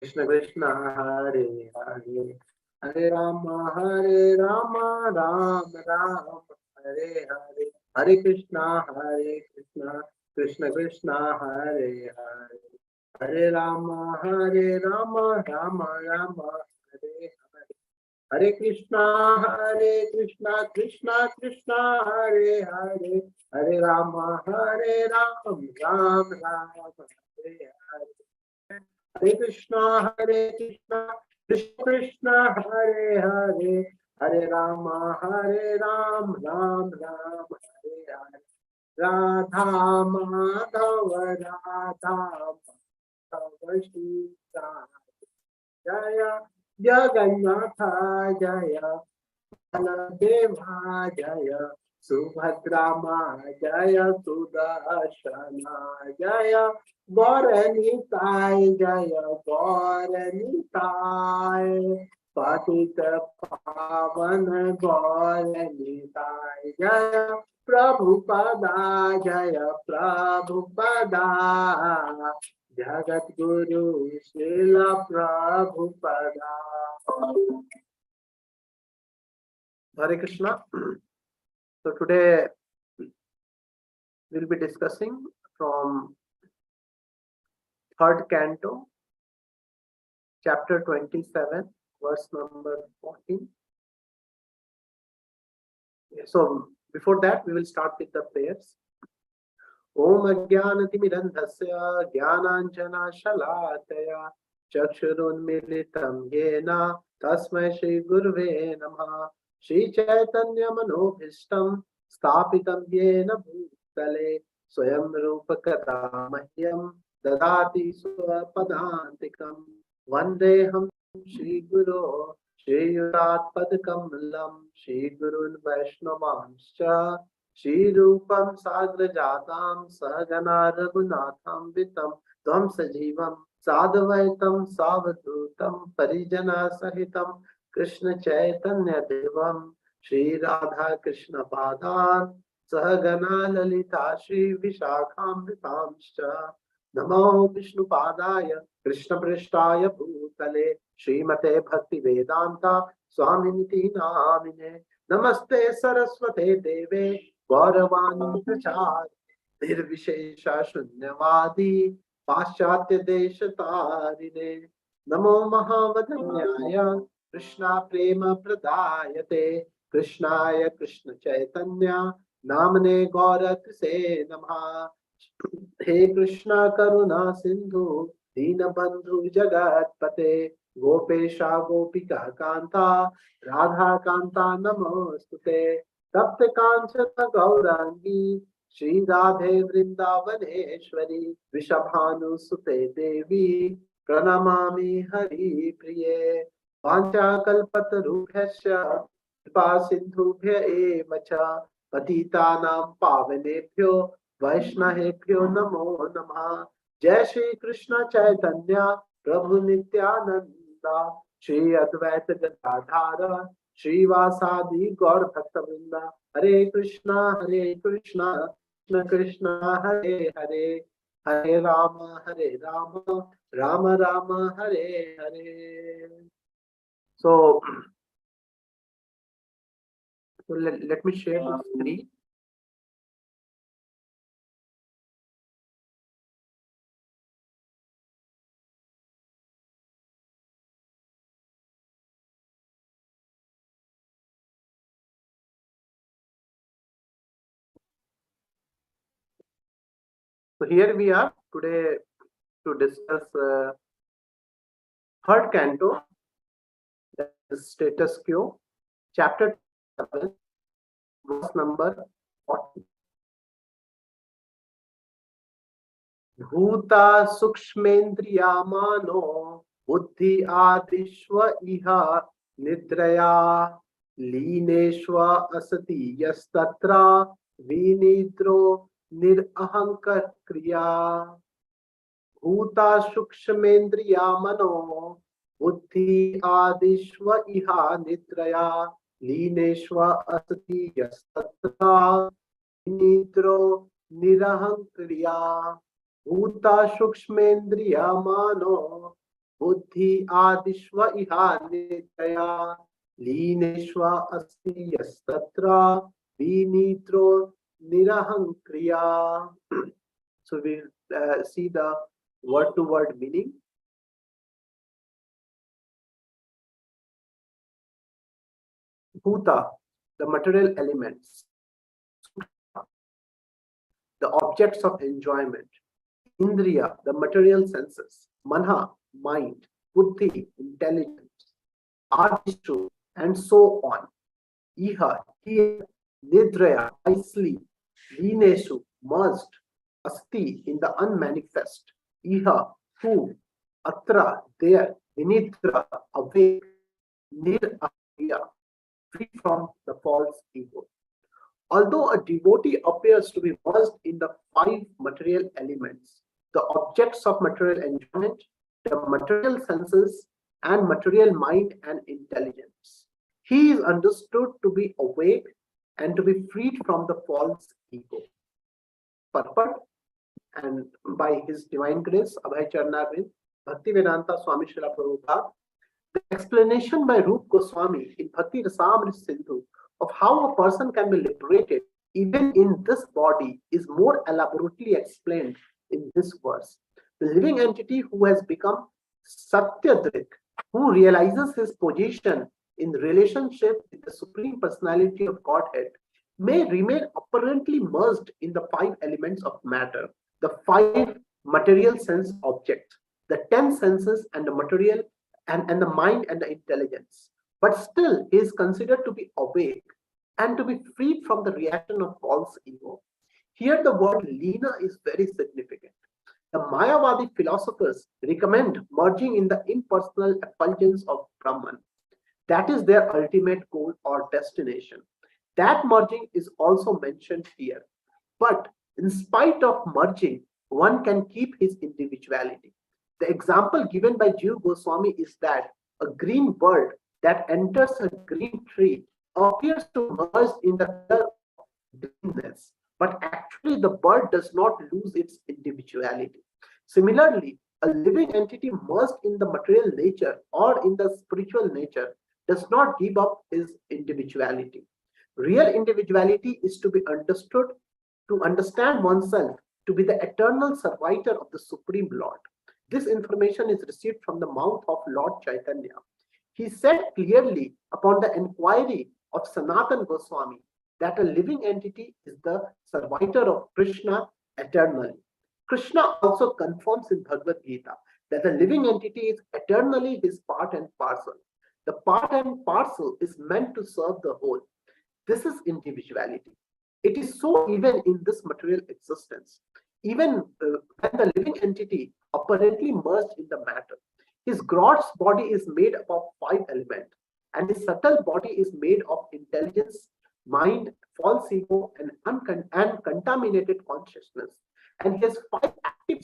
कृष्ण कृष्ण हरे हरे, हरे राम राम राम राम हरे हरे, हरे कृष्ण कृष्ण कृष्ण हरे हरे, हरे राम राम राम राम हरे हरे, हरे कृष्ण कृष्ण कृष्ण हरे हरे, हरे राम राम राम राम हरे हरे, हरे कृष्णा कृष्ण कृष्ण हरे हरे, हरे राम राम राम हरे हरे, राधा माधव राधा माधव सीता, जय जगन्नाथ जय बलदेवा जय, सुभद्रा माँ जय, सुदर्शना जय, गौरनिताय जय गौरनिताय, पतित पावन गौरनिताय जय, प्रभुपदा जय Prabhupada, Jagat Guru Srila Prabhupada. Hare Krishna. So today we'll be discussing from third canto, chapter 27, verse number 14. So before that, we will start with the prayers. Om Ajnanatimirandhasya Jnananjana Shalakaya Chakshurunmilitam Yena Tasmai Shri Gurve Namah, Shri Chaitanya Manobhishtam Sthapitam Yena Bhutale Swayam Rupa Kadamahyam Dadati Swapadantikam Vandeham Shri Guru Shri Yutat Padkamalam Shri Gurun Vaishnavanscha Shri Rupam Sagra Jatam Sahagana Raghunatham Vitam Tvam Sajivam Sadvaitam Savadhutam Parijana Sahitam Krishna Chaitanya Devam Shri Radha Krishna Padan Sahagana Lalita Shri Vishakham Vitamscha Namo Vishnu Padaya Krishna Prishtaya Bhutale Srimate Bhakti Vedanta Swaminiti Namine Namaste Saraswate Deve गौरवाणी प्रचार निर्विशेष शून्यवादी पाश्चात्य देश तारिणे, नमो महावदन्याय कृष्णा प्रेम प्रदायते कृष्णाय कृष्ण चैतन्य नामने गौरत से नमः। हे कृष्णा करुणा सिंधु दीनबंधु जगतपते गोपेशा गोपिका कांता राधा कांता नमोस्तुते, तप्त कांचन गौरांगी श्री राधे वृंदावनेश्वरी वृषभानुसुते देवी प्रणमामि हरि प्रिये, वाञ्छाकल्पतरुभ्यश्च कृपा सिन्धुभ्य एव च पतितानां पावनेभ्यो वैष्णवेभ्यो नमो नमः। जय श्री कृष्ण चैतन्य प्रभु नित्यानंद श्री अद्वैत गदाधर श्रीवासादि गौर भक्तवृंद, हरे कृष्णा कृष्ण कृष्ण हरे हरे, हरे Ram Ram Ram Hare Hare. So let me share the screen. So here we are today to discuss third canto, status quo, chapter 7, verse number 40. भूता सूक्ष्मेन्द्रिया मानो बुद्धि आदिश्व इह निद्रया लीनेष्व असति यस्तत्र विनिद्रो निरहंकार क्रिया। भूता सूक्ष्मेन्द्रिया मनो बुद्धि आदिश्व इह निद्रया लीनेष्व असति यस्तत्र विनिद्रो निरहंक्रिया। भूता सूक्ष्मेन्द्रिया मानो buddhi adishva iha nidaya lineshva asti yastatra vinitro nirahankriya. So we see the word to word meaning. Bhuta, the material elements. The objects of enjoyment. Indriya, the material senses. Manha, mind. Buddhi, intelligence. Adishu, and so on. Iha, here. Nidraya, I sleep. Lineshu, merged. Asti, in the unmanifest. Iha, who. Atra, there. Vinidra, awake. Nirahya, free from the false ego. Although a devotee appears to be versed in the five material elements, the objects of material enjoyment, the material senses, and material mind and intelligence, he is understood to be awake and to be freed from the false ego. Purport, and by His Divine Grace, Abhay Charnavind, Bhaktivedanta Swami Srila Prabhupada, the explanation by Rup Goswami in Bhakti Rasamrita Sindhu of how a person can be liberated even in this body is more elaborately explained in this verse. The living entity who has become Satyadrik, who realizes his position in relationship with the Supreme Personality of Godhead, may remain apparently merged in the five elements of matter, the five material sense objects, the 10 senses and the material and the mind and the intelligence. But still, he is considered to be awake and to be freed from the reaction of false ego. Here, the word Lina is very significant. The Mayavadi philosophers recommend merging in the impersonal effulgence of Brahman. That is their ultimate goal or destination. That merging is also mentioned here. But in spite of merging, one can keep his individuality. The example given by Jiva Goswami is that a green bird that enters a green tree appears to merge in the color of greenness, but actually the bird does not lose its individuality. Similarly, a living entity merged in the material nature or in the spiritual nature does not give up his individuality. Real individuality is to be understood, to understand oneself to be the eternal servitor of the Supreme Lord. This information is received from the mouth of Lord Chaitanya. He said clearly upon the inquiry of Sanatan Goswami that a living entity is the servitor of Krishna eternally. Krishna also confirms in Bhagavad Gita that the living entity is eternally his part and parcel. The part and parcel is meant to serve the whole. This is individuality. It is so even in this material existence. Even when the living entity apparently merged in the matter, his gross body is made up of five elements, and his subtle body is made of intelligence, mind, false ego, and contaminated consciousness. And he has five active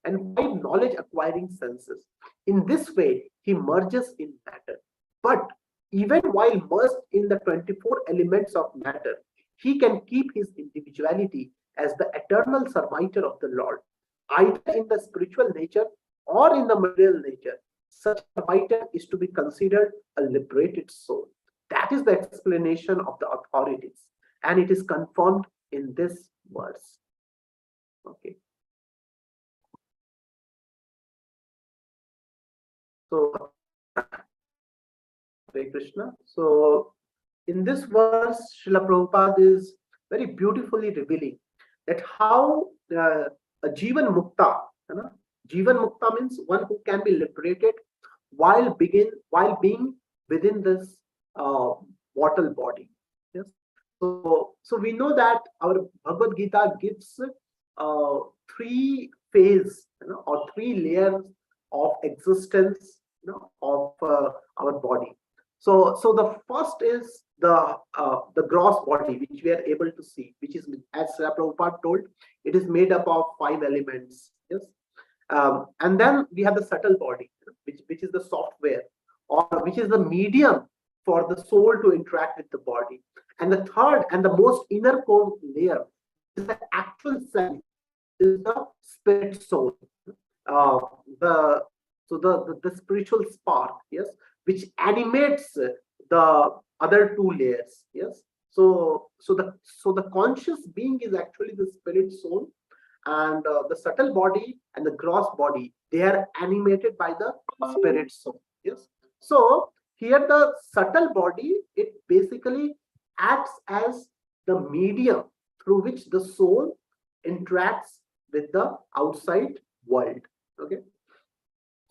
and five knowledge acquiring senses. In this way, he merges in matter. But even while merged in the 24 elements of matter, he can keep his individuality as the eternal servitor of the Lord, either in the spiritual nature or in the material nature. Such a servitor is to be considered a liberated soul. That is the explanation of the authorities, and it is confirmed in this verse. Okay. So, Hare Krishna. So, in this verse, Srila Prabhupada is very beautifully revealing that how a Jivan Mukta, Jivan Mukta means one who can be liberated while being within this mortal body. Yes. So we know that our Bhagavad Gita gives three phases, or three layers of existence, of our body. So the first is the gross body, which we are able to see, which is, as Srila Prabhupada told, it is made up of five elements. Yes, and then we have the subtle body, which is the software, or which is the medium for the soul to interact with the body. And the third and the most inner core layer is the actual self, is the spirit soul. The So the spiritual spark, yes, which animates the other two layers, yes. So the conscious being is actually the spirit soul, and the subtle body and the gross body, they are animated by the spirit soul, yes. So here the subtle body, it basically acts as the medium through which the soul interacts with the outside world. Okay.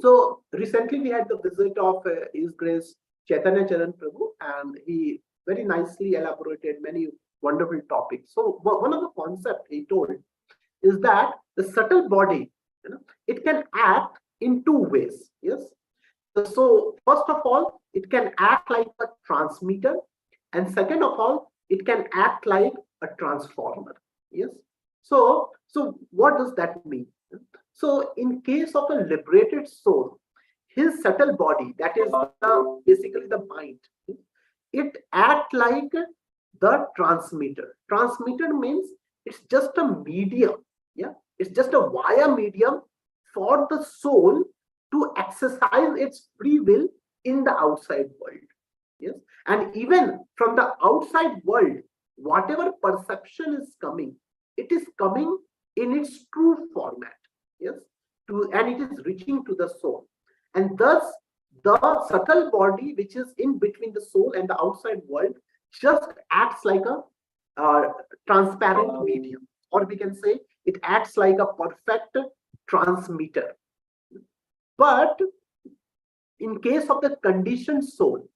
So recently we had the visit of His Grace Chaitanya Charan Prabhu, and he very nicely elaborated many wonderful topics. So one of the concepts he told is that the subtle body, it can act in two ways. Yes. So first of all, it can act like a transmitter, and second of all, it can act like a transformer. Yes. So what does that mean? So in case of a liberated soul, his subtle body, that is basically the mind, it act like the transmitter. Transmitter means it's just a medium. Yeah, it's just a wire medium for the soul to exercise its free will in the outside world. Yes, and even from the outside world, whatever perception is coming, it is coming in its true format. Yes, and it is reaching to the soul, and thus the subtle body, which is in between the soul and the outside world, just acts like a transparent medium, or we can say it acts like a perfect transmitter. But in case of the conditioned soul,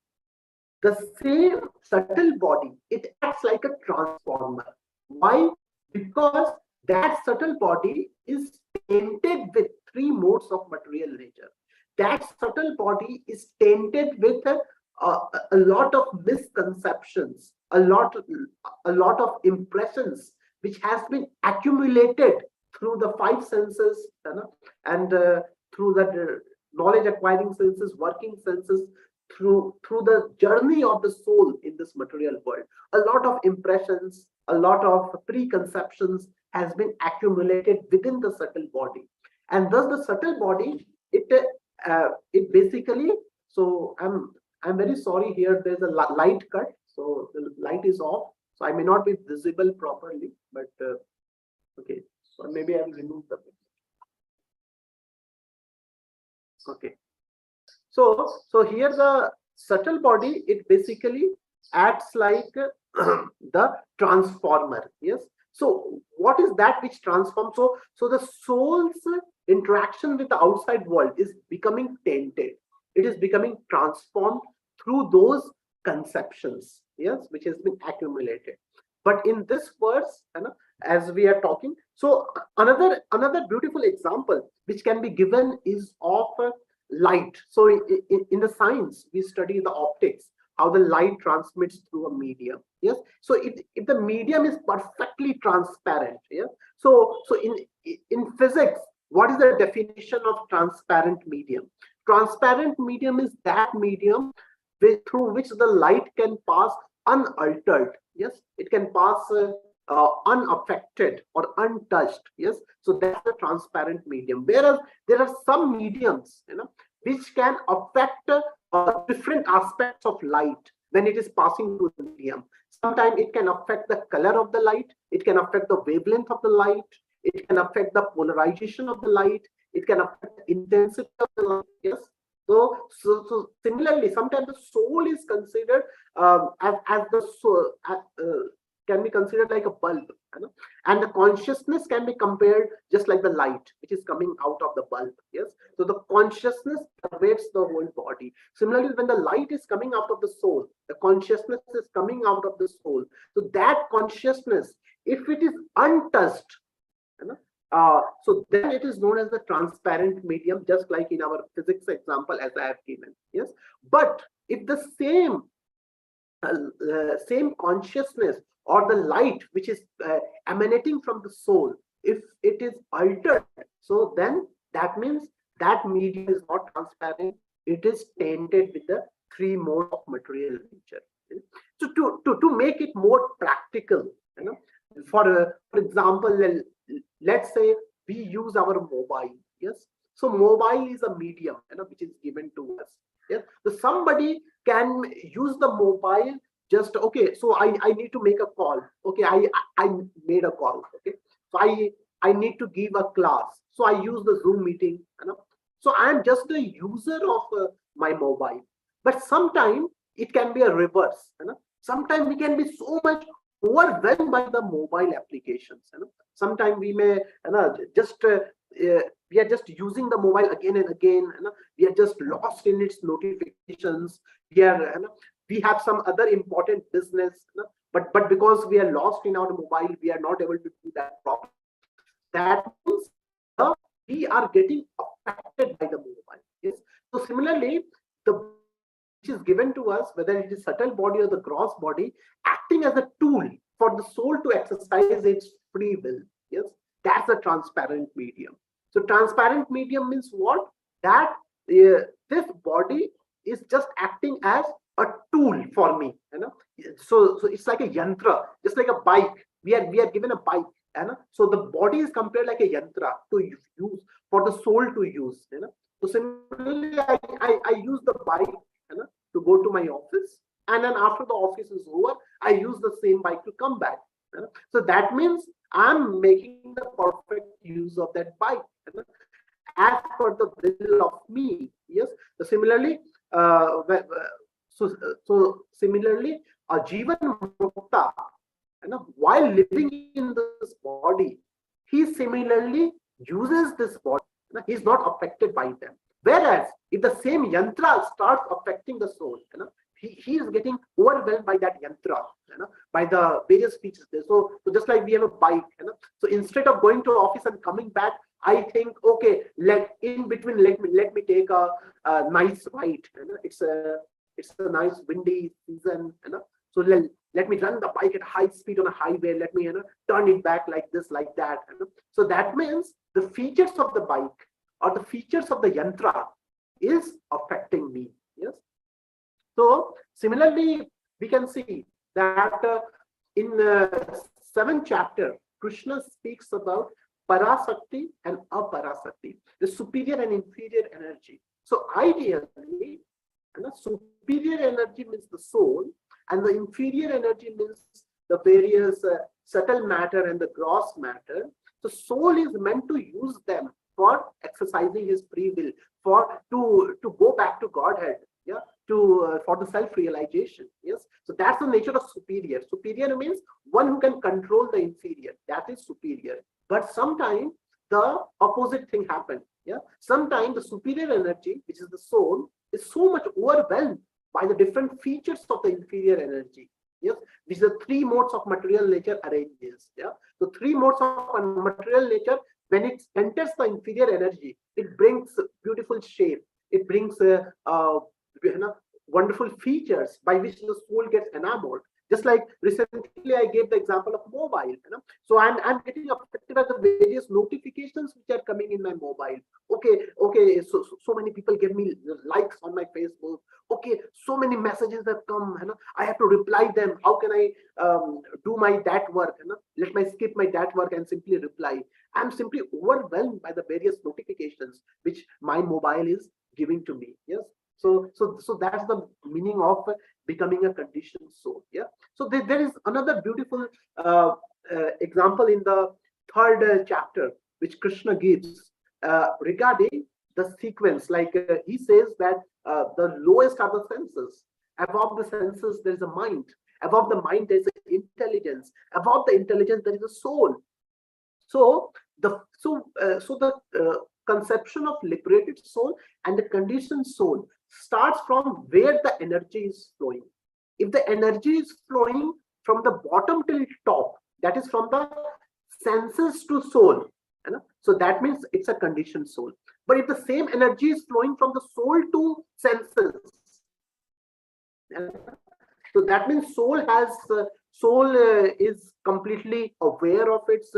the same subtle body, it acts like a transformer. Why? Because that subtle body is tainted with three modes of material nature. That subtle body is tainted with a lot of misconceptions, a lot of impressions which has been accumulated through the five senses, and through the knowledge acquiring senses, working senses, through the journey of the soul in this material world. A lot of impressions, a lot of preconceptions has been accumulated within the subtle body, and thus the subtle body, it basically, so I'm very sorry, here there's a light cut, so the light is off, so I may not be visible properly, but okay, so maybe I will remove the picture. Okay. So here the subtle body, it basically acts like the transformer. Yes. So what is that which transforms? So the soul's interaction with the outside world is becoming tainted. It is becoming transformed through those conceptions, yes, which has been accumulated. But in this verse, as we are talking, so another beautiful example which can be given is of light. So in the science, we study the optics, how the light transmits through a medium. Yes. So if the medium is perfectly transparent, yeah. So in physics, what is the definition of transparent medium? Transparent medium is that medium through which the light can pass unaltered. Yes, it can pass unaffected or untouched. Yes, so that's the transparent medium. Whereas there are some mediums, which can affect different aspects of light when it is passing through the medium. Sometimes it can affect the color of the light, it can affect the wavelength of the light, it can affect the polarization of the light, it can affect the intensity of the light. Yes. So similarly, sometimes the soul is considered as the soul, can be considered like a bulb, and the consciousness can be compared just like the light which is coming out of the bulb. Yes, so the consciousness pervades the whole body. Similarly, when the light is coming out of the soul, the consciousness is coming out of the soul. So that consciousness, if it is untouched, so then it is known as the transparent medium, just like in our physics example as I have given. Yes, but if the same consciousness or the light which is emanating from the soul, if it is altered, so then that means that medium is not transparent, it is tainted with the three modes of material nature. So to make it more practical, for example, let's say we use our mobile. Yes, So mobile is a medium, which is given to us. Yes. So somebody can use the mobile just, okay, so I need to make a call. Okay, I made a call. Okay. So I need to give a class. So I use the Zoom meeting. So I am just a user of my mobile. But sometimes it can be a reverse. Sometimes we can be so much overwhelmed by the mobile applications. Sometimes we may just we are just using the mobile again and again. We are just lost in its notifications. We have some other important business, but because we are lost in our mobile, we are not able to do that properly. That means we are getting affected by the mobile. Yes. So similarly, the which is given to us, whether it is subtle body or the gross body, acting as a tool for the soul to exercise its free will. Yes, that's a transparent medium. So transparent medium means what? That this body is just acting as a tool for me. So it's like a yantra, just like a bike. We are given a bike. So the body is compared like a yantra to use, for the soul to use. So similarly, I use the bike to go to my office, and then after the office is over, I use the same bike to come back. So that means I'm making the perfect use of that bike as per the will of me. Yes. So similarly, similarly, a Jivan Mukta, while living in this body, he similarly uses this body. He's not affected by them. Whereas if the same yantra starts affecting the soul, he is getting overwhelmed by that yantra, by the various features there. So just like we have a bike, so instead of going to office and coming back, I think, okay, in between, let me take a nice ride. It's a nice windy season, so let me run the bike at high speed on a highway. Let me turn it back like this, like that. So that means the features of the bike or the features of the yantra is affecting me. Yes. So similarly, we can see that in the 7th chapter, Krishna speaks about parasakti and aparasakti, the superior and inferior energy. So ideally, superior energy means the soul, and the inferior energy means the various subtle matter and the gross matter. The soul is meant to use them for exercising his free will, to go back to Godhead, for the self-realization. Yes. So that's the nature of superior. Superior means one who can control the inferior. That is superior. But sometimes the opposite thing happens. Yeah. Sometimes the superior energy, which is the soul, is so much overwhelmed by the different features of the inferior energy. Yes, which the 3 modes of material nature arranges. Yeah. So 3 modes of material nature, when it enters the inferior energy, it brings beautiful shape. It brings wonderful features by which the soul gets enamored. Just like recently, I gave the example of mobile. So I'm getting affected by the various notifications which are coming in my mobile. Okay. So many people give me likes on my Facebook. Okay, so many messages have come. I have to reply them. How can I do that work? Let me skip that work and simply reply. I'm simply overwhelmed by the various notifications which my mobile is giving to me. Yes. So that's the meaning of becoming a conditioned soul. Yeah. So there is another beautiful example in the 3rd chapter which Krishna gives regarding the sequence. Like he says that the lowest are the senses. Above the senses, there is a mind. Above the mind, there is intelligence. Above the intelligence, there is a soul. So the conception of liberated soul and the conditioned soul starts from where the energy is flowing. If the energy is flowing from the bottom till top, that is from the senses to soul, so that means it's a conditioned soul. But if the same energy is flowing from the soul to senses, so that means soul is completely aware of its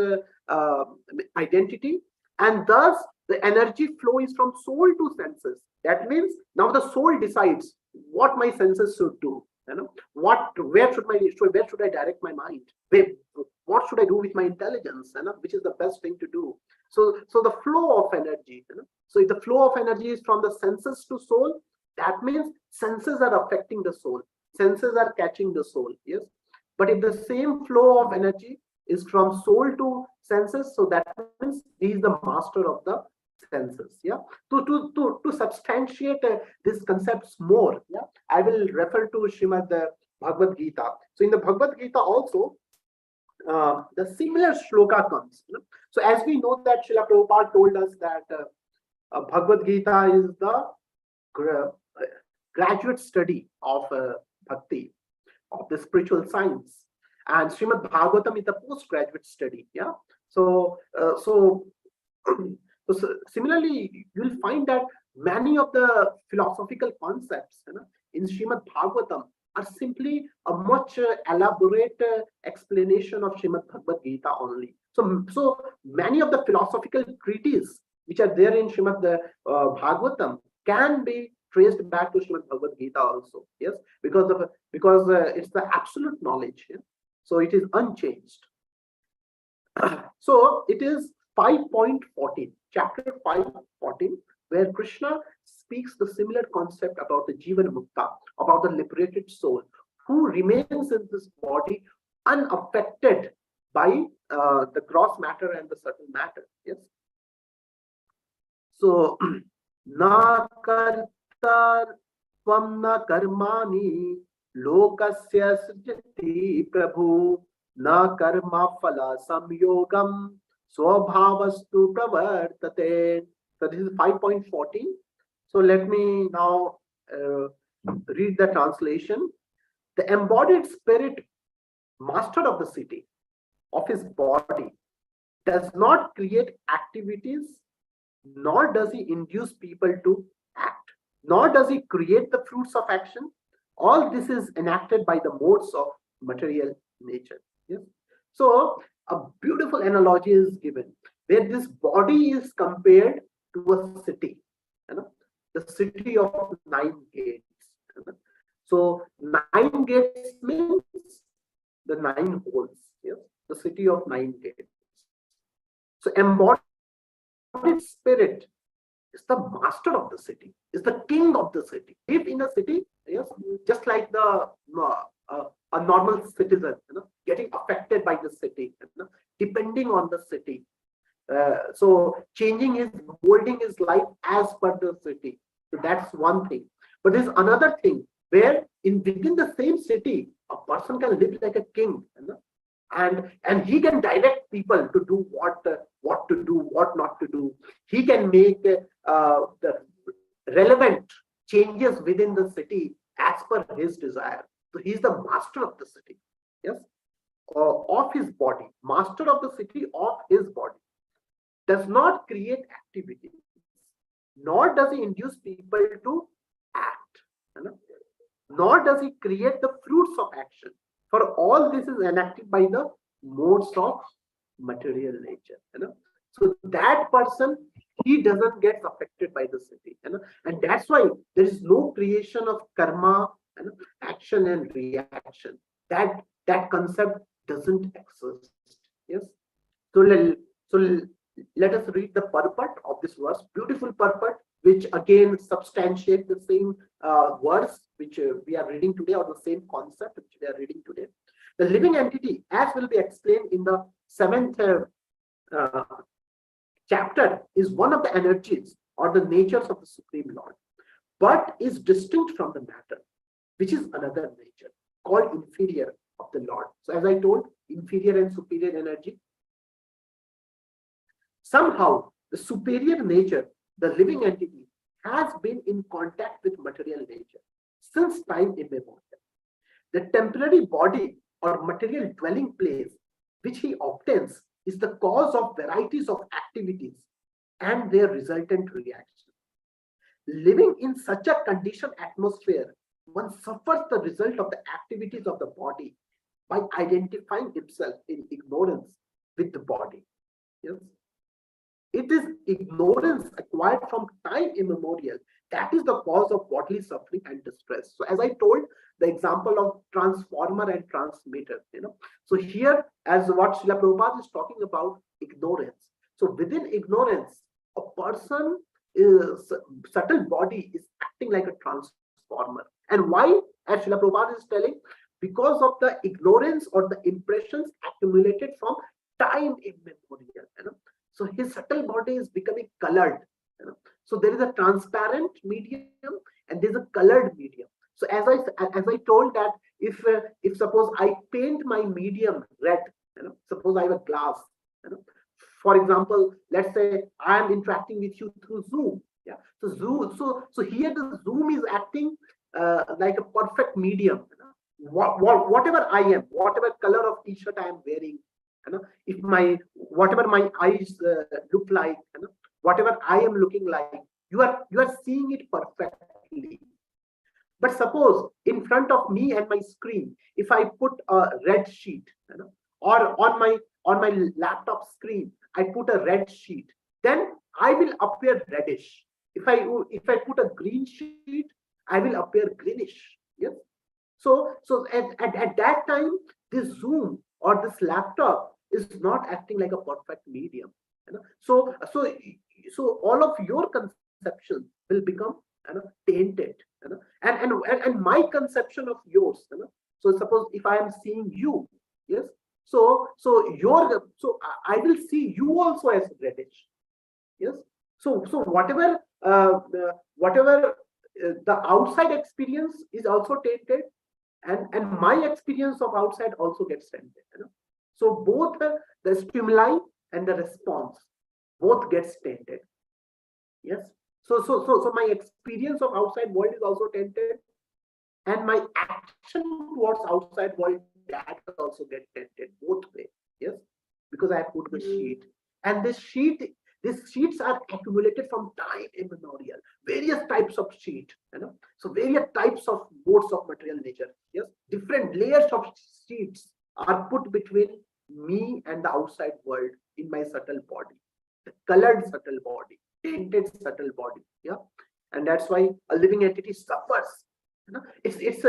identity, and thus the energy flow is from soul to senses. That means now the soul decides what my senses should do. Where should I direct my mind? what should I do with my intelligence, which is the best thing to do. So the flow of energy, so if the flow of energy is from the senses to soul, that means senses are affecting the soul, senses are catching the soul. Yes, but if the same flow of energy is from soul to senses, so that means he is the master of the senses. Yeah, to substantiate these concepts more, yeah, I will refer to Srimad Bhagavad Gita. So in the Bhagavad Gita also, the similar shloka comes. So as we know that Srila Prabhupada told us that Bhagavad Gita is the graduate study of bhakti, of the spiritual science, and Srimad Bhagavatam is the postgraduate study. Yeah, so so similarly, you will find that many of the philosophical concepts in Srimad Bhagavatam are simply a much elaborate explanation of Srimad Bhagavad Gita only. So many of the philosophical treatises which are there in Srimad Bhagavatam can be traced back to Srimad Bhagavad Gita also. Yes, because it's the absolute knowledge. Yeah? So it is unchanged. So it is 5.14, chapter 5.14, where Krishna speaks the similar concept about the Jivan Mukta, about the liberated soul who remains in this body unaffected by the gross matter and the subtle matter. Yes. So na kartar tvam na karmani lokasya srijati prabhu na karma phala samyogam swabhavastu pravartate. So this is 5.14. So let me now read the translation. The embodied spirit, master of the city, of his body, does not create activities, nor does he induce people to act, nor does he create the fruits of action. All this is enacted by the modes of material nature. Yes? So a beautiful analogy is given where this body is compared to a city, the city of 9 gates. So 9 gates means the 9 holes. Yes? The city of 9 gates. So embodied spirit is the master of the city, is the king of the city. Live in a city, yes, just like the a normal citizen, getting affected by the city, depending on the city. So changing his, molding his life as per the city. So that's one thing. But there's another thing where within the same city, a person can live like a king, and he can direct people to do what to do, what not to do. He can make the relevant changes within the city as per his desire. So he's the master of the city. Yes, of his body, master of the city of his body. Does not create activity, nor does he induce people to act, nor does he create the fruits of action. For all this is enacted by the modes of material nature. So that person, he doesn't get affected by the city. And that's why there is no creation of karma, action and reaction. That concept doesn't exist. Yes. So let us read the purport of this verse, beautiful purport, which again substantiate the same verse which we are reading today, or the same concept which we are reading today. The living entity, as will be explained in the 7th chapter, is one of the energies or the natures of the Supreme Lord, but is distinct from the matter, which is another nature called inferior of the Lord. So as I told, inferior and superior energy. Somehow, the superior nature, the living entity, has been in contact with material nature since time immemorial. The temporary body or material dwelling place which he obtains is the cause of varieties of activities and their resultant reaction. Living in such a conditioned atmosphere, one suffers the result of the activities of the body by identifying himself in ignorance with the body. Yes. It is ignorance acquired from time immemorial That is the cause of bodily suffering and distress. So as I told, the example of transformer and transmitter, So here, as what Srila Prabhupada is talking about, ignorance. So within ignorance, a person is subtle body is acting like a transformer. And why? As Srila Prabhupada is telling, because of the ignorance or the impressions accumulated from time immemorial. So his subtle body is becoming colored. So there is a transparent medium and there's a colored medium. So as I told that if suppose I paint my medium red, suppose I have a glass, for example, let's say I am interacting with you through Zoom. Yeah. So Zoom. So here the Zoom is acting like a perfect medium. Whatever I am, whatever color of t-shirt I am wearing, if whatever my eyes look like, whatever I am looking like, you are seeing it perfectly. But suppose in front of me and my screen, if I put a red sheet, or on my laptop screen, I put a red sheet, then I will appear reddish. If I put a green sheet, I will appear greenish. Yes. So at that time, this Zoom or this laptop is not acting like a perfect medium. So all of your conceptions will become tainted. And my conception of yours. So suppose if I am seeing you, yes. So I will see you also as reddish. Yes. So whatever the outside experience is also tainted, and my experience of outside also gets tainted. So both the stimuli and the response both gets tainted. Yes. So my experience of outside world is also tainted, and my action towards outside world, that also get tainted both way. Yes, because I put the sheet, and these sheets are accumulated from time immemorial. Various types of sheet, so various types of modes of material nature. Yes, different layers of sheets are put between me and the outside world in my subtle body, the colored subtle body, tainted subtle body. Yeah, and that's why a living entity suffers. It's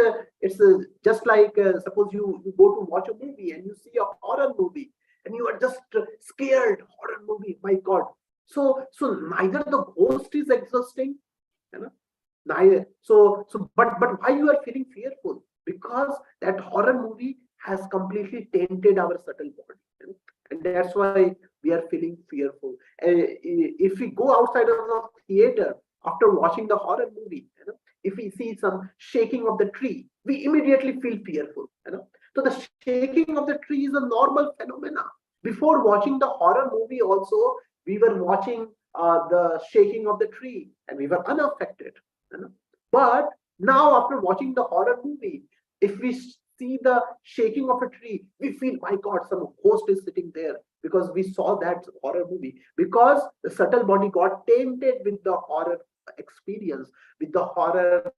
just like suppose you go to watch a movie and you see a horror movie and you are just scared. Horror movie, my God. So neither the ghost is existing, neither. But why you are feeling fearful? Because that horror movie has completely tainted our subtle body, and that's why we are feeling fearful. If we go outside of the theater after watching the horror movie, if we see some shaking of the tree, we immediately feel fearful. So the shaking of the tree is a normal phenomena. Before watching the horror movie, also we were watching the shaking of the tree, and we were unaffected. But now, after watching the horror movie, if we see the shaking of a tree, we feel, my God, some ghost is sitting there, because we saw that horror movie. Because the subtle body got tainted with the horror experience, with the horror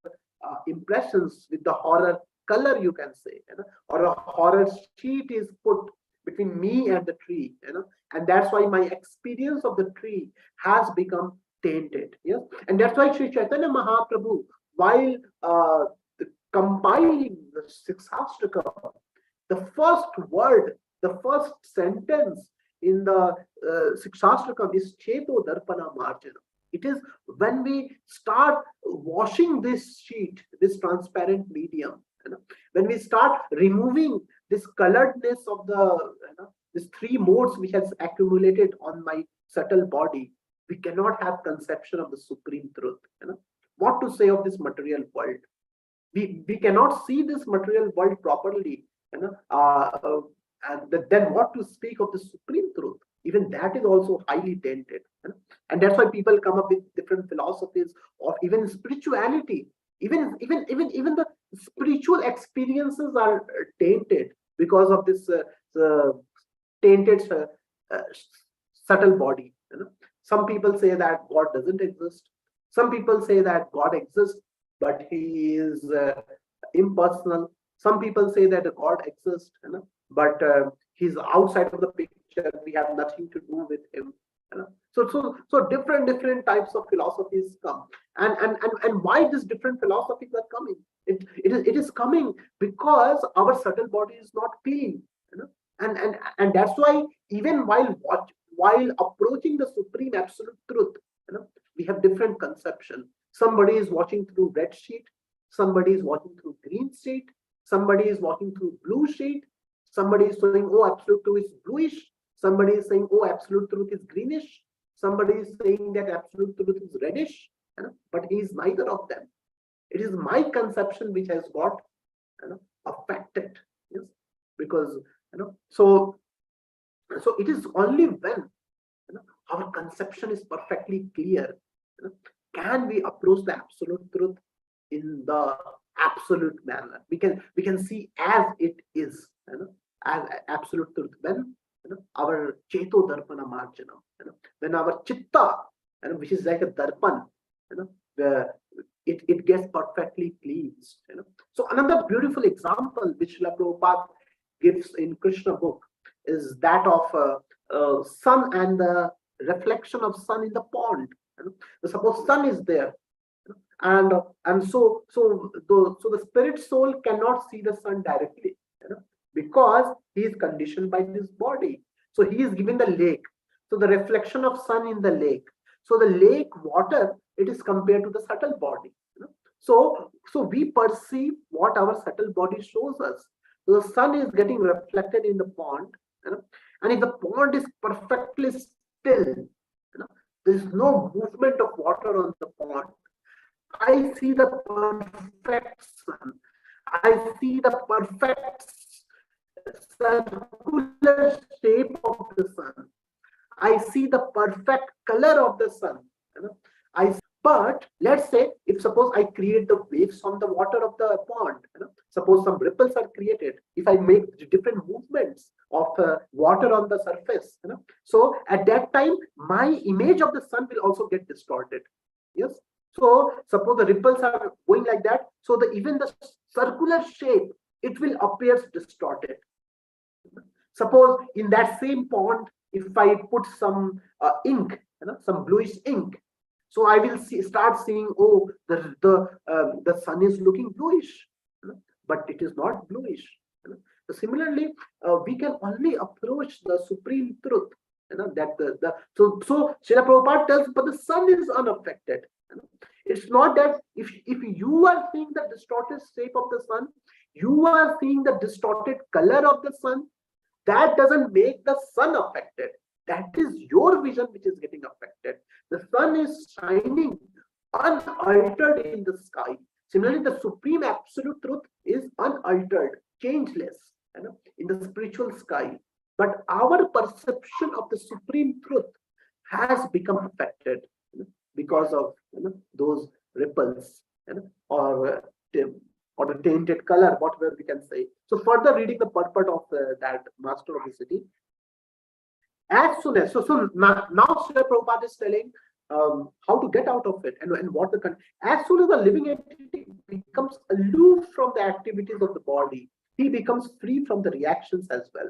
impressions, with the horror color, you can say, or a horror sheet is put between me and the tree, and that's why my experience of the tree has become tainted. Yes, and that's why Sri Chaitanya Mahaprabhu, while compiling the Shikshastakam, the first word, the first sentence in the Shikshastakam is Cheto Darpana Marjana. It is when we start washing this sheet, this transparent medium, when we start removing this coloredness of the these three modes which has accumulated on my subtle body, we cannot have conception of the supreme truth. What to say of this material world? We cannot see this material world properly, and then what to speak of the supreme truth? Even that is also highly tainted, and that's why people come up with different philosophies of even spirituality. Even the spiritual experiences are tainted because of this tainted subtle body. Some people say that God doesn't exist. Some people say that God exists, but he is impersonal. Some people say that God exists, but he's outside of the picture. We have nothing to do with him. You know. So different types of philosophies come, and why these different philosophies are coming? It is coming because our subtle body is not clean, you know, and that's why even while approaching the supreme absolute truth, you know, we have different conception. Somebody is watching through red sheet, somebody is watching through green sheet, somebody is watching through blue sheet, somebody is saying, oh, absolute truth is bluish, somebody is saying, oh, absolute truth is greenish, somebody is saying that absolute truth is reddish, you know, but he is neither of them. It is my conception which has got, you know, affected. Yes, because, you know, so it is only when, you know, our conception is perfectly clear, you know, can we approach the absolute truth in the absolute manner. We can see as it is, you know, as absolute truth. When, you know, our cheto darpana marjanam, you know, when our chitta, you know, which is like a darpan, you know, the it gets perfectly cleansed, you know. So another beautiful example which Srila Prabhupada gives in Krishna book is that of sun and the reflection of sun in the pond, you know. So suppose sun is there, and so the spirit soul cannot see the sun directly, you know, because he is conditioned by this body. So he is given the lake, so the reflection of sun in the lake, so the lake water, it is compared to the subtle body, you know. So we perceive what our subtle body shows us. So the sun is getting reflected in the pond, you know, and if the pond is perfectly still, you know, there is no movement of water on the pond, I see the perfect sun. I see the perfect circular shape of the sun. I see the perfect color of the sun. You know, but let's say if suppose I create the waves on the water of the pond, you know, suppose some ripples are created. If I make different movements of water on the surface, you know, so at that time my image of the sun will also get distorted. Yes. So suppose the ripples are going like that, so even the circular shape, it will appear distorted. Suppose in that same pond, if I put some ink, you know, some bluish ink, so I will start seeing, oh, the sun is looking bluish, you know, but it is not bluish. You know. So similarly, we can only approach the supreme truth, you know, that so Srila Prabhupada tells, but the sun is unaffected. You know. It's not that if you are seeing the distorted shape of the sun, you are seeing the distorted color of the sun, that doesn't make the sun affected. That is your vision which is getting affected. The sun is shining unaltered in the sky. Similarly, the supreme absolute truth is unaltered, changeless, you know, in the spiritual sky. But our perception of the supreme truth has become affected, you know, because of, you know, those ripples, you know, or the tainted color, whatever we can say. So further reading the purport of that master of the city. As soon as, so now Srila Prabhupada is telling how to get out of it, and what as soon as the living entity becomes aloof from the activities of the body, he becomes free from the reactions as well.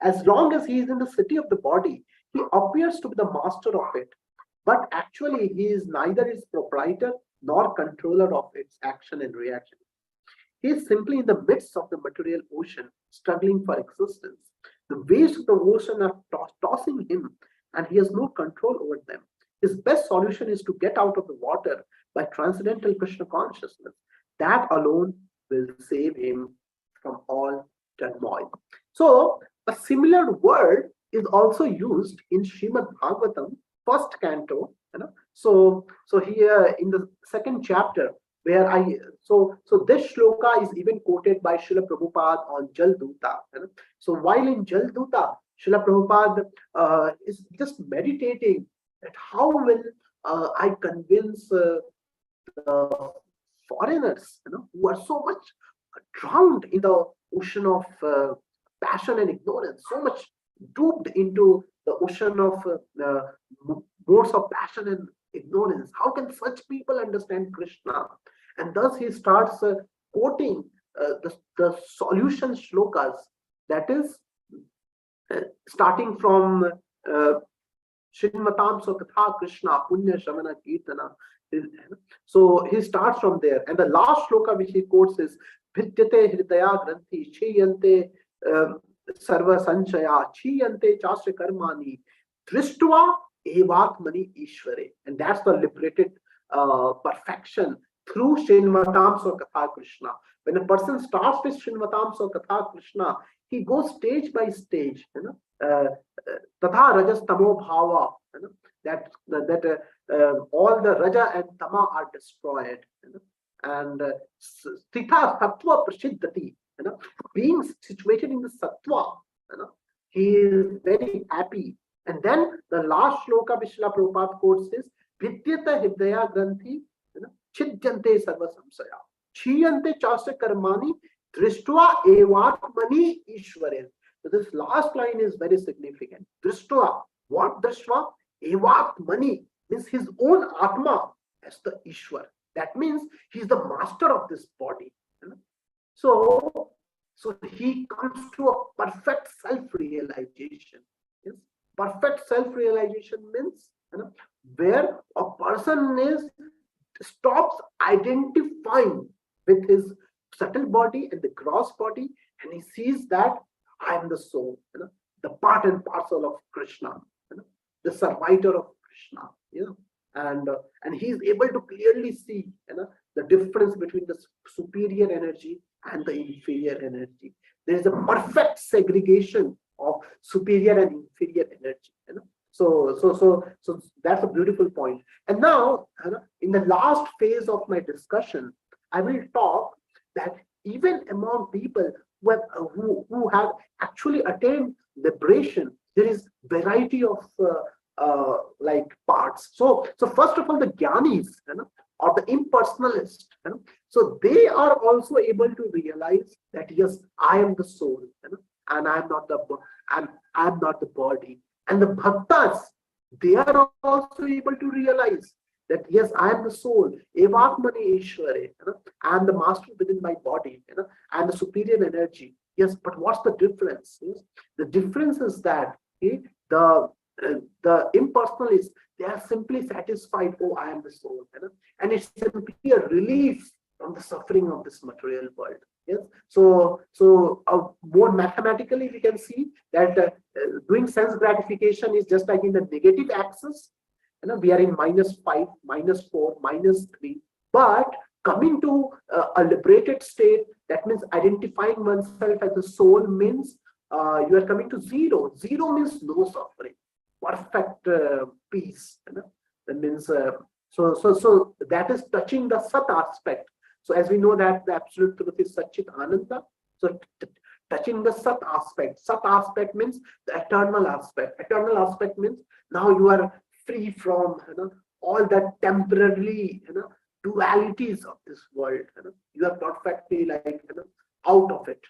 As long as he is in the city of the body, he appears to be the master of it, but actually he is neither its proprietor nor controller of its action and reaction. He is simply in the midst of the material ocean, struggling for existence. The waves of the ocean are tossing him, and he has no control over them. His best solution is to get out of the water by transcendental Krishna consciousness. That alone will save him from all turmoil. So, a similar word is also used in Srimad Bhagavatam, first canto. You know? So here in the second chapter, where so this shloka is even quoted by Srila Prabhupada on Jal Duta. You know? So while in Jal Duta, Srila Prabhupada is just meditating that how will I convince the foreigners, you know, who are so much drowned in the ocean of passion and ignorance, so much duped into the ocean of modes of passion and ignorance. How can such people understand Krishna? And thus he starts quoting the solution shlokas, that is starting from Shinmatam Sokatha Krishna Punya Shamana Kirtana. So he starts from there, and the last shloka which he quotes is Bhidyate Hridaya Granthi Chiyante Sarva Sanchaya Chiyante Chasya Karmani Drishtva Evatmani Ishvare. And that's the liberated perfection through Shinmatam Sokatha Krishna. When a person starts with Shinmatam Sokatha Krishna, he goes stage by stage, Tatha Rajas Tamo Bhava, that all the Raja and Tama are destroyed, and Sthita Sattva Prasiddhati, being situated in the Sattva, he is very happy. And then the last shloka which Srila Prabhupada quotes is Vidyata Hridaya Granthi Chidyante Sarva Samsaya Chiyante Chasya Karmani Drishtva Evatmani Ishvare. So this last line is very significant. Drishtva, what Drishtva? Evatmani means his own Atma as the Ishwar. That means he is the master of this body. So he comes to a perfect self-realization. Yes? Perfect self-realization means where a person stops identifying with his subtle body and the gross body, and he sees that I am the soul, the part and parcel of Krishna, the servitor of Krishna, and he is able to clearly see the difference between the superior energy and the inferior energy. There is a perfect segregation of superior and inferior energy. So that's a beautiful point. And now, in the last phase of my discussion, I will talk that even among people who have actually attained liberation, there is variety of like parts. So first of all, the Gyanis, or the impersonalist, so they are also able to realize that yes, I am the soul, and I am not the body. And the bhaktas, they are also able to realize that yes, I am the soul, Evatmani Ishvare, I am the master within my body, I am the superior energy. Yes, but what's the difference? Yes? The difference is that the impersonalists, they are simply satisfied, oh, I am the soul, and it's simply a relief from the suffering of this material world. Yes, so more mathematically we can see that doing sense gratification is just like in the negative axis. We are in -5, -4, -3. But coming to a liberated state, that means identifying oneself as a soul means you are coming to 0. 0 means no suffering, perfect peace. That means so that is touching the Sat aspect. So as we know that the absolute truth is Satchit Ananda. So touching the Sat aspect. Sat aspect means the eternal aspect. Eternal aspect means now you are free from all that temporary dualities of this world. You are perfectly like out of it.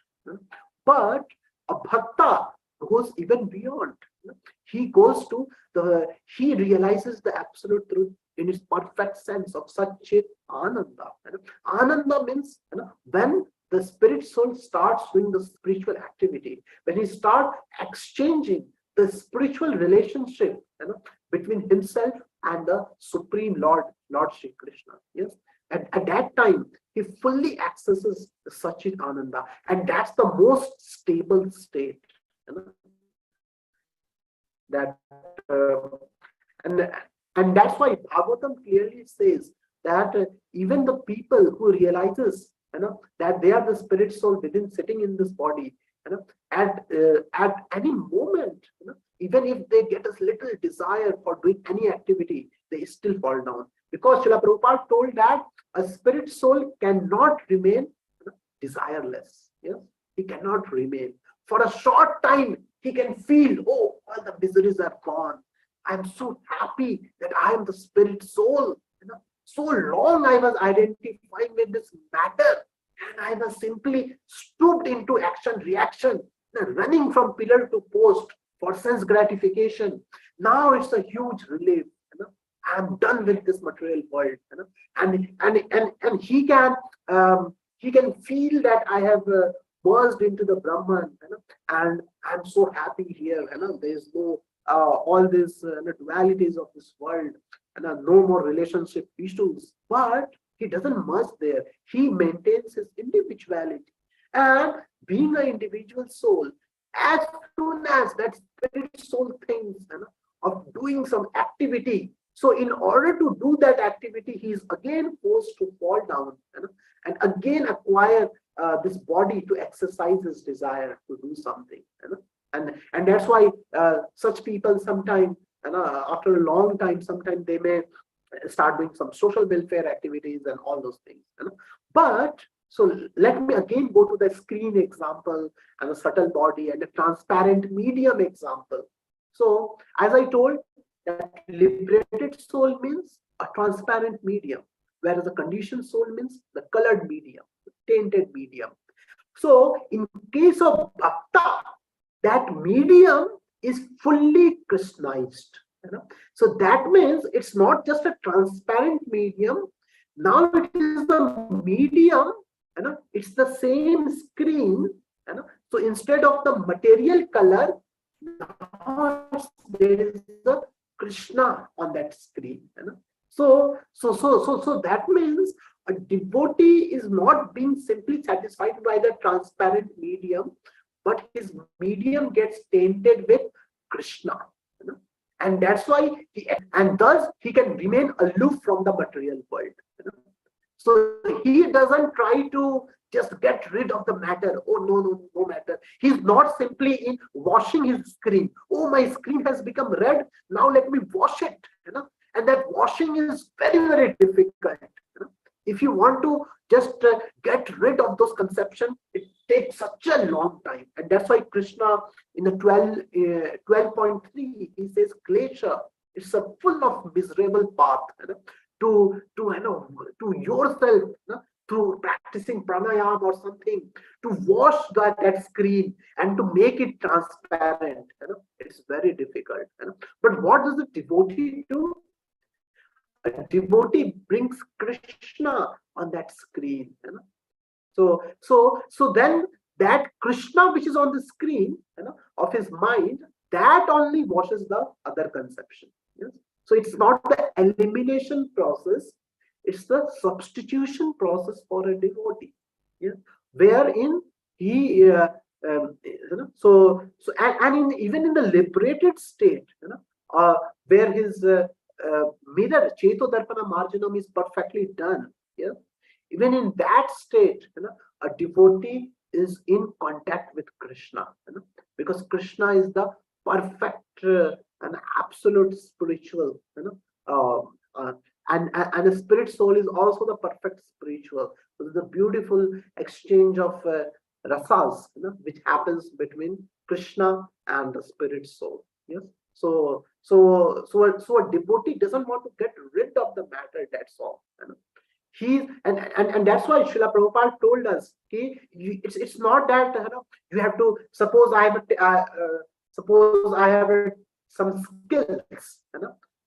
But a bhakta goes even beyond. He goes to he realizes the absolute truth in its perfect sense of Satchit Ananda. Ananda means when the spirit soul starts doing the spiritual activity, when he starts exchanging the spiritual relationship between himself and the Supreme Lord Shri Krishna. Yes, at that time he fully accesses the Satchit Ananda, and that's the most stable state. That and that's why Bhagavatam clearly says that even the people who realizes that they are the spirit soul within sitting in this body, at any moment, even if they get a little desire for doing any activity, they still fall down, because Srila Prabhupada told that a spirit soul cannot remain desireless. Yes, he cannot remain for a short time. He can feel, oh, all the miseries are gone. I'm so happy that I am the spirit soul. So long I was identifying with this matter, and I was simply stooped into action, reaction, running from pillar to post for sense gratification. Now it's a huge relief. I'm done with this material world. And he can feel that I have merged into the Brahman, and I'm so happy here. There is no all these dualities of this world, and no more relationship issues. But he doesn't merge there. He maintains his individuality. And being an individual soul, as soon as that spirit soul thinks of doing some activity, so in order to do that activity, he is again forced to fall down and again acquire this body to exercise his desire to do something. And that's why such people sometimes, after a long time, sometimes they may start doing some social welfare activities and all those things. But so let me again go to the screen example and a subtle body and a transparent medium example. So as I told, that liberated soul means a transparent medium, whereas the conditioned soul means the colored medium, the tainted medium. So in case of bhakta, that medium is fully Krishnized. So that means it's not just a transparent medium. Now it is the medium, it's the same screen. So instead of the material color, now there is the Krishna on that screen. So that means a devotee is not being simply satisfied by the transparent medium, but his medium gets tainted with Krishna. And that's why and thus he can remain aloof from the material world. So he doesn't try to just get rid of the matter. Oh, no matter. He's not simply in washing his screen. Oh, my screen has become red. Now let me wash it. And that washing is very, very difficult. If you want to just get rid of those conceptions, it takes such a long time. And that's why Krishna in the 12.3, he says, Klesha, it's a full of miserable path to yourself, through practicing pranayama or something, to wash that screen and to make it transparent. It's very difficult. But what does the devotee do? A devotee brings Krishna on that screen. So then that Krishna which is on the screen of his mind, that only washes the other conception. Yes? So it's not the elimination process, it's the substitution process for a devotee. Yes? Wherein he even in the liberated state, where his mirror Cheto Darpana Marjanam is perfectly done. Yeah? Even in that state, a devotee is in contact with Krishna, because Krishna is the perfect and absolute spiritual, and a spirit soul is also the perfect spiritual. So there's a beautiful exchange of rasas, which happens between Krishna and the spirit soul. Yes. So a devotee doesn't want to get rid of the matter. That's all. And that's why Srila Prabhupada told us, okay, it's not that you have to suppose I have some skills.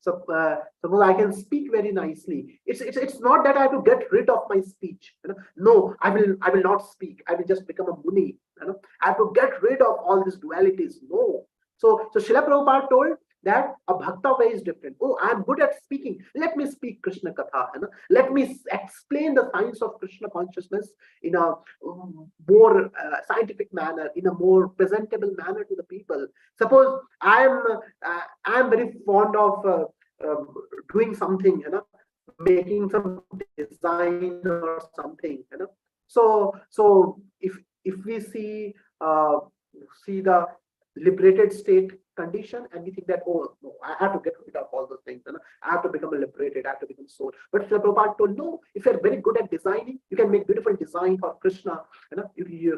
Suppose I can speak very nicely. It's not that I have to get rid of my speech. No, I will not speak. I will just become a muni. I have to get rid of all these dualities. No. So Srila Prabhupada told that a bhakta way is different. Oh, I'm good at speaking. Let me speak Krishna Katha. Let me explain the science of Krishna consciousness in a more scientific manner, in a more presentable manner to the people. Suppose I'm very fond of doing something, making some design or something. So if we see the liberated state condition and we think that, oh no, I have to get rid of all those things, I have to become a liberated, I have to become soul. But Srila Prabhupada told, no, if you're very good at designing, you can make beautiful design for Krishna,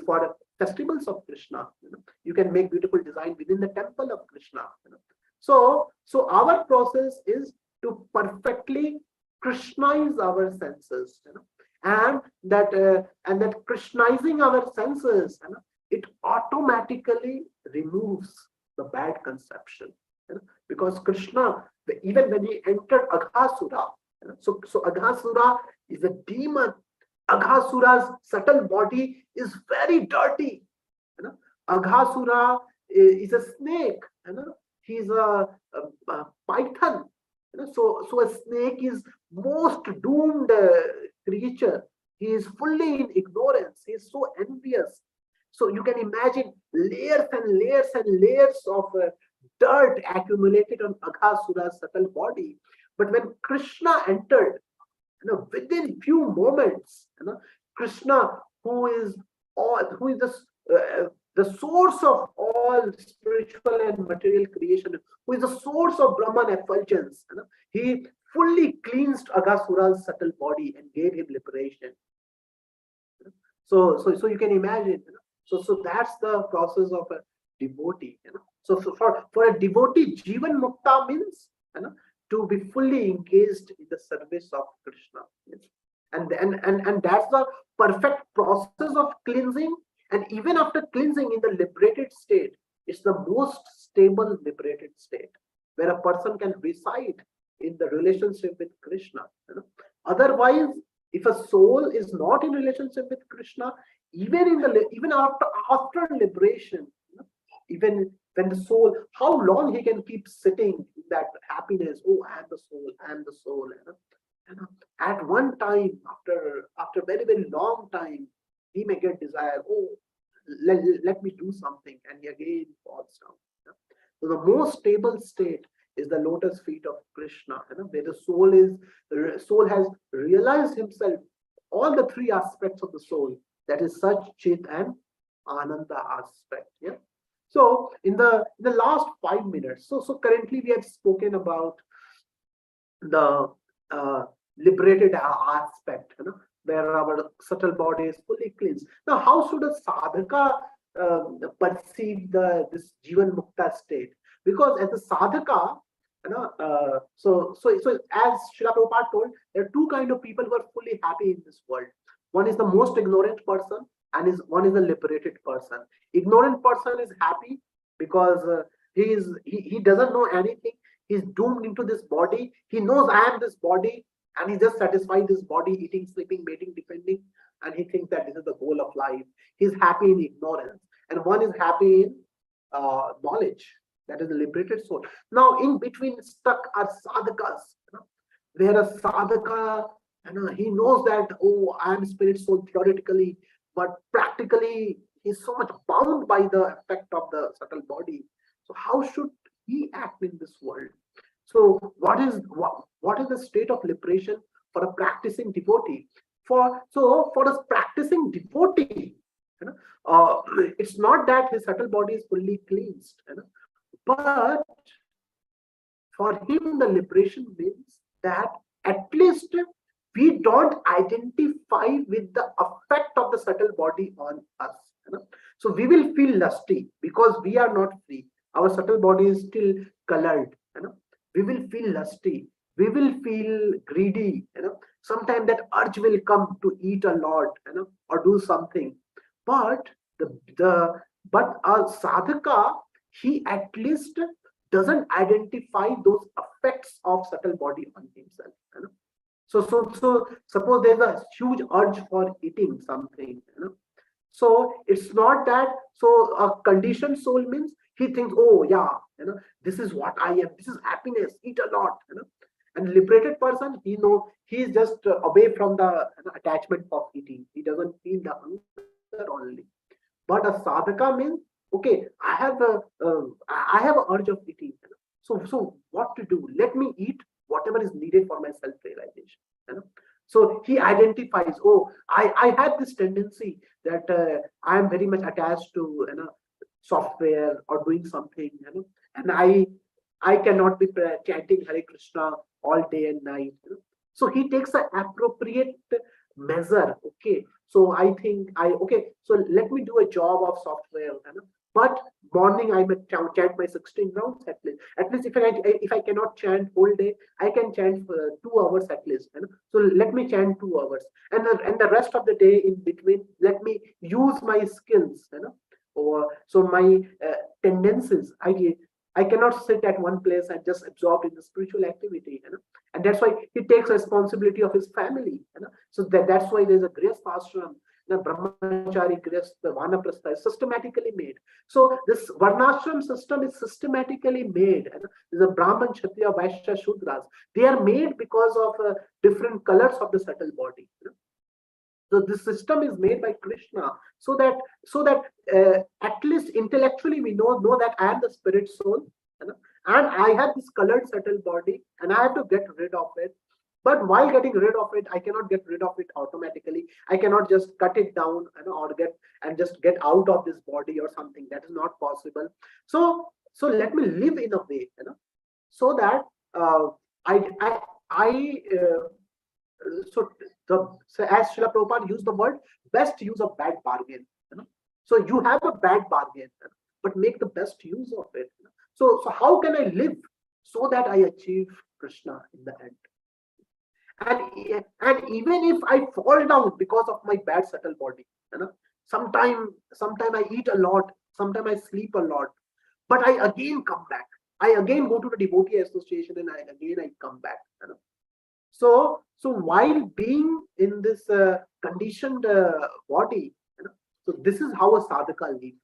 for festivals of Krishna, you can make beautiful design within the temple of Krishna. So our process is to perfectly Krishnize our senses, and that Krishnizing our senses, it automatically removes the bad conception, because Krishna, even when he entered Aghasura, so Aghasura is a demon. Aghasura's subtle body is very dirty. Aghasura is a snake. he's a python. So a snake is most doomed creature. He is fully in ignorance. He is so envious. So you can imagine layers and layers and layers of dirt accumulated on Aghasura's subtle body. But when Krishna entered, within few moments, Krishna, who is the source of all spiritual and material creation, who is the source of Brahman effulgence, he fully cleansed Aghasura's subtle body and gave him liberation. So you can imagine. So that's the process of a devotee. So for a devotee, Jivan Mukta means to be fully engaged in the service of Krishna. And that's the perfect process of cleansing. And even after cleansing in the liberated state, it's the most stable liberated state where a person can reside in the relationship with Krishna. Otherwise, if a soul is not in relationship with Krishna, even after liberation, even when the soul, how long he can keep sitting in that happiness? Oh, I am the soul, I am the soul. At one time, after very, very long time, he may get desire. Oh, let me do something, and he again falls down. So the most stable state is the lotus feet of Krishna, where the soul has realized himself, all the three aspects of the soul, that is Sach, Chit, and Ananda aspect. Yeah. So in the last 5 minutes, so currently we have spoken about the liberated aspect, where our subtle body is fully cleansed. Now, how should a sadhaka perceive this Jivan Mukta state? Because as a sadhaka, so as Srila Prabhupada told, there are two kind of people who are fully happy in this world. One is the most ignorant person, and one is the liberated person. Ignorant person is happy because he doesn't know anything. He's doomed into this body. He knows I am this body, and he just satisfies this body, eating, sleeping, mating, depending, and he thinks that this is the goal of life. He's happy in ignorance, and one is happy in knowledge. That is the liberated soul. Now, in between stuck are sadhakas, where a sadhaka, he knows that, oh, I am spirit soul theoretically, but practically he's so much bound by the effect of the subtle body. So how should he act in this world? So what is the state of liberation for a practicing devotee? For a practicing devotee, it's not that his subtle body is fully cleansed, but for him the liberation means that at least we don't identify with the effect of the subtle body on us. So we will feel lusty because we are not free. Our subtle body is still colored. We will feel lusty. We will feel greedy. Sometimes that urge will come to eat a lot, or do something. But but a sadhaka, he at least doesn't identify those effects of subtle body on himself. So suppose there's a huge urge for eating something. So it's not that. So a conditioned soul means he thinks, oh yeah, this is what I am. This is happiness. Eat a lot. And liberated person, he is just away from the attachment of eating. He doesn't feel the hunger only. But a sadhaka means, okay, I have an urge of eating. So what to do? Let me eat whatever is needed for my self-realization. So he identifies, oh, I have this tendency that I am very much attached to software or doing something, and I cannot be chanting Hare Krishna all day and night. So he takes an appropriate measure. Okay, so I think so let me do a job of software. But morning I may chant my 16 rounds at least. At least if I cannot chant whole day, I can chant for 2 hours at least. So let me chant 2 hours, and the rest of the day in between, let me use my skills. Or so my tendencies. I cannot sit at one place and just absorbed in the spiritual activity. And that's why he takes responsibility of his family. So that's why there's a grace ashram. the brahmachari, grihastha, vanaprastha is systematically made. So this varnashram system is systematically made. The Brahman, Kshatriya, Vaishya, Shudras, they are made because of different colors of the subtle body. So this system is made by Krishna, so that at least intellectually we know that I am the spirit soul, and I have this colored subtle body, and I have to get rid of it. But while getting rid of it, I cannot get rid of it automatically. I cannot just cut it down, or just get out of this body or something. That is not possible. So let me live in a way, so that so as Srila Prabhupada used the word, best use of bad bargain. So you have a bad bargain, but make the best use of it. So how can I live so that I achieve Krishna in the end? And even if I fall down because of my bad subtle body, sometime I eat a lot, sometime I sleep a lot, but I again come back. I again go to the devotee association, and I come back. So while being in this conditioned body, so this is how a sadhaka lives.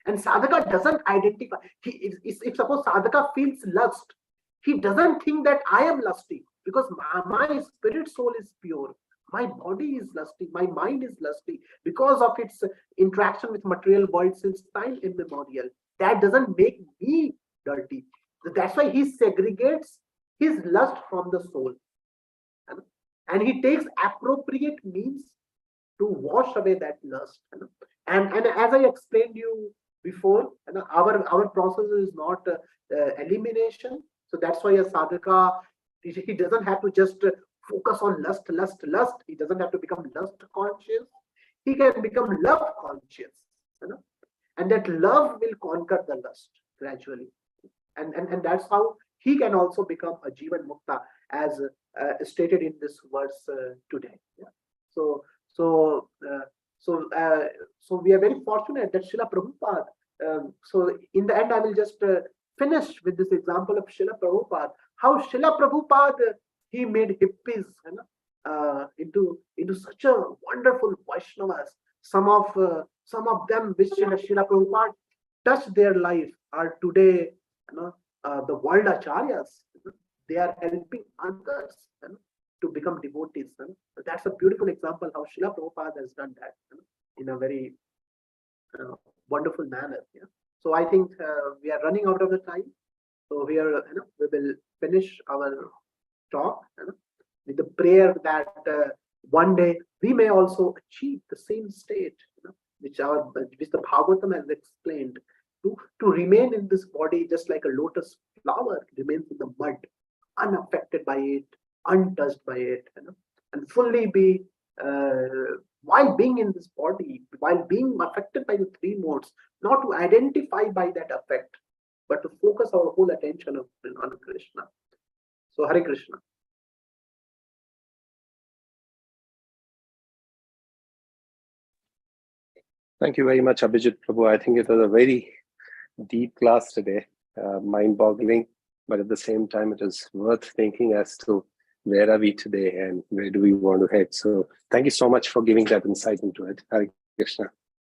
And sadhaka doesn't identify. If suppose sadhaka feels lust, he doesn't think that I am lusty, because my spirit soul is pure. My body is lusty. My mind is lusty because of its interaction with material world since time immemorial. That doesn't make me dirty. That's why he segregates his lust from the soul. And he takes appropriate means to wash away that lust. And as I explained you before, our process is not elimination. So that's why a sadhaka, he doesn't have to just focus on lust. He doesn't have to become lust conscious. He can become love conscious. And that love will conquer the lust gradually. And that's how he can also become a Jivan Mukta, as stated in this verse today. Yeah. So we are very fortunate that Srila Prabhupada. So in the end, I will just finish with this example of Srila Prabhupada. How Srila Prabhupada, he made hippies into such a wonderful Vaishnavas. Some of them which Srila Prabhupada touched their life are today, the world acharyas. They are helping others to become devotees. That's a beautiful example how Srila Prabhupada has done that in a very wonderful manner. Yeah. So I think we are running out of the time. So we will finish our talk with the prayer that one day we may also achieve the same state, which the Bhagavatam has explained, to remain in this body just like a lotus flower remains in the mud, unaffected by it, untouched by it, and fully be, while being in this body, while being affected by the three modes, not to identify by that effect, but to focus our whole attention on Krishna. So Hare Krishna. Thank you very much, Abhijit Prabhu. I think it was a very deep class today, mind-boggling, but at the same time, it is worth thinking as to where are we today and where do we want to head. So thank you so much for giving that insight into it. Hare Krishna.